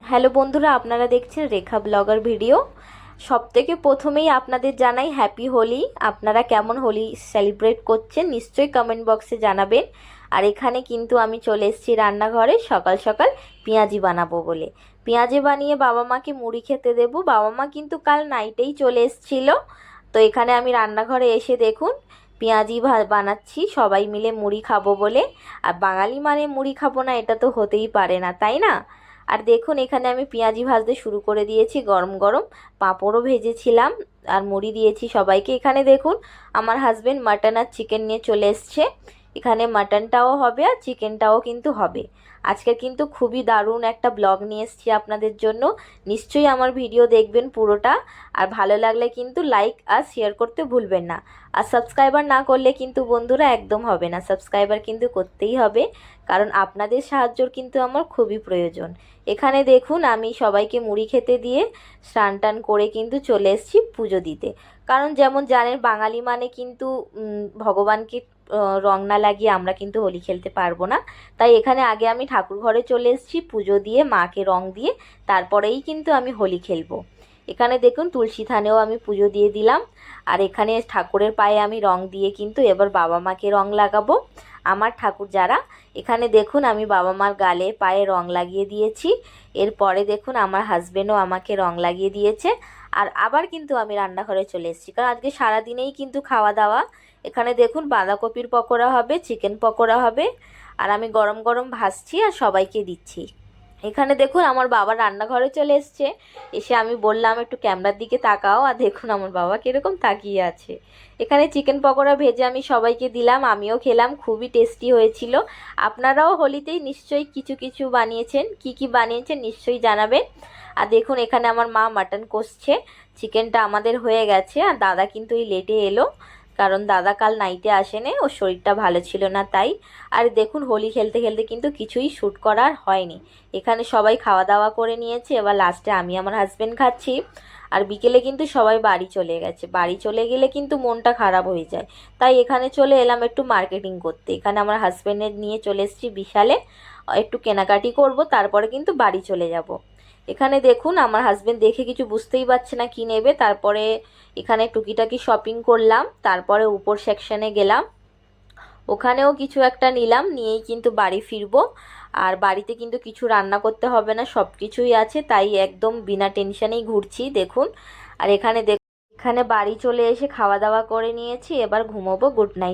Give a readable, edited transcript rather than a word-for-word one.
Hello বন্ধুরা, আপনারা দেখছেন রেখা ব্লগার ভিডিও। সবথেকে প্রথমেই আপনাদের জানাই হ্যাপি হোলি। আপনারা কেমন হোলি সেলিব্রেট করছেন নিশ্চয়ই কমেন্ট বক্সে জানাবেন। আর এখানে কিন্তু আমি চলে এসেছি রান্নাঘরে সকাল সকাল পেঁয়াজি বানাবো বলে। পেঁয়াজি বানিয়ে বাবা মাকে মুড়ি খেতে দেবো। বাবা মা কিন্তু কাল নাইটেই চলে এসেছিল। তো এখানে আমি রান্নাঘরে এসে দেখুন পেঁয়াজি বানাচ্ছি সবাই মিলে মুড়ি খাবো বলে। আর বাঙালি মানে মুড়ি খাবো না, এটা তো হতেই পারে না, তাই না? আর দেখুন এখানে আমি পেঁয়াজি ভাজতে শুরু করে দিয়েছি, গরম গরম পাঁপড়ও ভেজেছিলাম আর মুড়ি দিয়েছি সবাইকে। এখানে দেখুন আমার হাজবেন্ড মাটন আর চিকেন নিয়ে চলে এসছে। এখানে মাটনটাও হবে আর চিকেনটাও কিন্তু হবে। আজকে কিন্তু খুবই দারুণ একটা ব্লগ নিয়ে এসেছি আপনাদের জন্য। নিশ্চয়ই আমার ভিডিও দেখবেন পুরোটা। আর ভালো লাগলে কিন্তু লাইক আর শেয়ার করতে ভুলবেন না। আর সাবস্ক্রাইবার না করলে কিন্তু বন্ধুরা একদম হবে না, সাবস্ক্রাইবার কিন্তু করতেই হবে, কারণ আপনাদের সাহায্যর কিন্তু আমার খুবই প্রয়োজন। এখানে দেখুন আমি সবাইকে মুড়ি খেতে দিয়ে স্নান টান করে কিন্তু চলে এসেছি পুজো দিতে। কারণ যেমন জানেন বাঙালি মানে কিন্তু ভগবানকে রং না লাগিয়ে আমরা কিন্তু হোলি খেলতে পারবো না। তাই এখানে আগে আমি ঠাকুর ঘরে চলে এসেছি, পুজো দিয়ে মাকে রং দিয়ে তারপরেই কিন্তু আমি হোলি খেলবো। এখানে দেখুন তুলসী থানেও আমি পুজো দিয়ে দিলাম। আর এখানে ঠাকুরের পায়ে আমি রং দিয়ে কিন্তু এবার বাবা মাকে রং লাগাবো, আমার ঠাকুর যারা। এখানে দেখুন আমি বাবা মার গালে পায়ে রং লাগিয়ে দিয়েছি। এরপরে দেখুন আমার হাজবেন্ডও আমাকে রং লাগিয়ে দিয়েছে। আর আবার কিন্তু আমি রান্নাঘরে চলে এসেছি, কারণ আজকে সারাদিনেই কিন্তু খাওয়া দাওয়া। এখানে দেখুন বাঁধাকপির পকোড়া হবে, চিকেন পকোড়া হবে, আর আমি গরম গরম ভাজছি আর সবাইকে দিচ্ছি। এখানে দেখুন আমার বাবা রান্নাঘরে চলে এসছে। এসে আমি বললাম একটু ক্যামেরার দিকে তাকাও, আর দেখুন আমার বাবা কীরকম তাকিয়ে আছে। এখানে চিকেন পকোড়া ভেজে আমি সবাইকে দিলাম, আমিও খেলাম, খুবই টেস্টি হয়েছিল। আপনারাও হোলিতেই নিশ্চয়ই কিছু কিছু বানিয়েছেন, কি কি বানিয়েছেন নিশ্চয়ই জানাবেন। আর দেখুন এখানে আমার মা মাটন কষছে। চিকেনটা আমাদের হয়ে গেছে, আর দাদা কিন্তু এই লেটে এলো, কারণ দাদা কাল নাইটে আসেনি, ওর শরীরটা ভালো ছিল না তাই। আর দেখুন হোলি খেলতে খেলতে কিন্তু কিছুই শ্যুট করার হয়নি। এখানে সবাই খাওয়া দাওয়া করে নিয়েছে, এবার লাস্টে আমি আমার হাজবেন্ড খাচ্ছি। আর বিকেলে কিন্তু সবাই বাড়ি চলে গেছে। বাড়ি চলে গেলে কিন্তু মনটা খারাপ হয়ে যায়, তাই এখানে চলে এলাম একটু মার্কেটিং করতে। এখানে আমার হাজবেন্ডের নিয়ে চলে এসেছি বিশালে, একটু কেনাকাটি করব, তারপরে কিন্তু বাড়ি চলে যাব। এখানে দেখুন আমার হাজবেন্ড দেখে কিছু বুঝতেই পারছে না কি নেবে, তারপরে এখানে টুকিটাকি শপিং করলাম, তারপরে উপর সেকশনে গেলাম, ওখানেও কিছু একটা নিলাম, নিয়েই কিন্তু বাড়ি ফিরবো। আর বাড়িতে কিন্তু কিছু রান্না করতে হবে না, সব কিছুই আছে, তাই একদম বিনা টেনশনেই ঘুরছি দেখুন। আর এখানে বাড়ি চলে এসে খাওয়া দাওয়া করে নিয়েছি, এবার ঘুমোবো। Good night.